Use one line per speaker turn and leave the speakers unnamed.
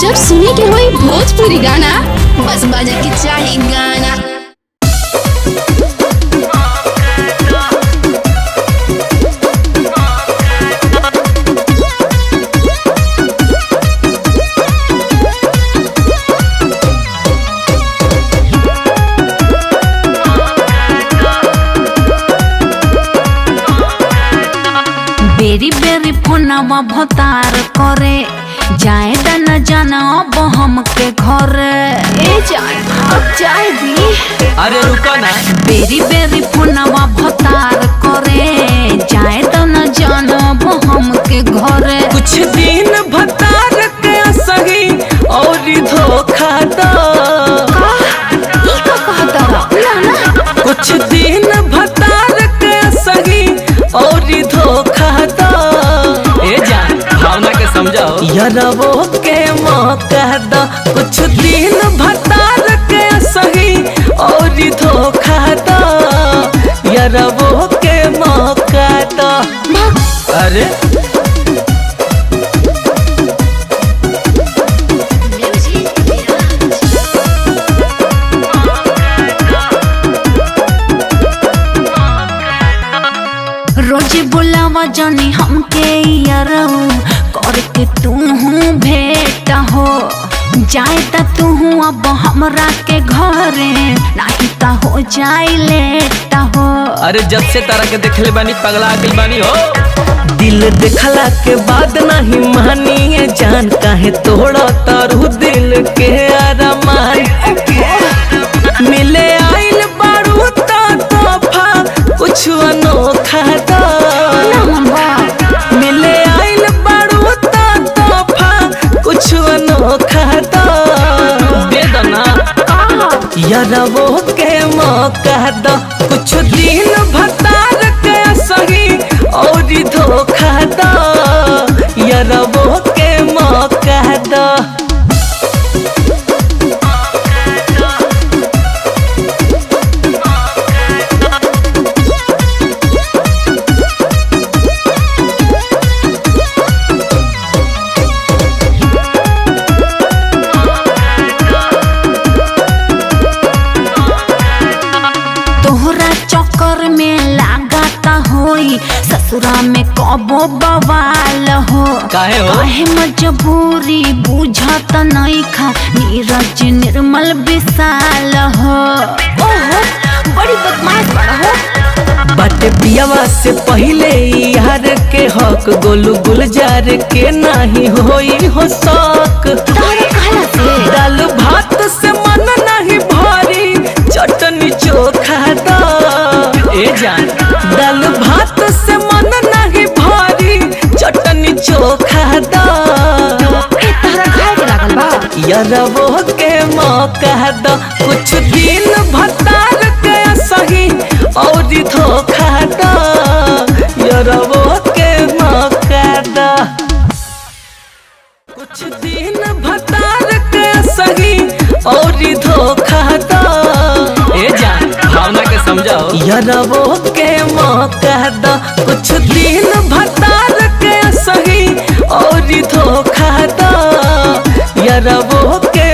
जब सुने के होई भोजपुरी गाना बस बजे के चाही गाना।
बेरी बेरी फोनवा भतार करे जाए न जाना अब हमके घर।
ए जान अब जाए दी।
अरे रुको ना।
बेरी बेरी फोनवा भतार करे जाए न जाना अब हमके घर।
कुछ दिन भतार के सही और धोखा दो। कुछ दिन भतार के सही और धोखा दो। ए जान भावना के समझाओ यारवो के मौका दो। कुछ दिन भतार के सही और धोखा दो। यारवो के मौका दो। अरे
रोज बुलावा जानी हमके यारऊ करके तू भेंट हो। जाए त तू अब हमरा के घरे नहीं त हो जाए लेट हो।
अरे जब से तारा के देखले बानी पगला गइल बानी हो। दिल देखला के बाद नहीं मानिए जान काहे तोड़ा तारू दिल के अरमान। मिले आइल बारू तोहफा कुछ अनोखा दो। मिले आइल बारू तोहफा कुछ अनोखा दो। दे दो ना यारवो के मौका दो। कुछ दिन भतार के सही और धोखा दो। यारवो के मौका दो।
चक्कर में लागता होई ससुरा में कबो बवाल हो।
काहे हो?
काहे मजबूरी बुझत नहीं खा नीरज निर्मल विशाल हो। ओहो बड़ी बदमाश बड़ा हो।
बाटे पियावा से पहले यार के हक गोलू गुलजार के नहीं होई हो शौक। दाल भात से मन नहीं भारी चटनी चोखा दो। ए जान दाल भात से मन नहीं भारी चटनी चोखा दो। यारवो के मौका दो। कुछ दिन भतार के सही और धोखा दो। यारवो के मौका दो। कुछ दिन भतार के सही और धोखा दो। ए जान भावना के समझाओ यारवो के मौका दो। कुछ दिन भतार के सही और धोखा दो। यारवो के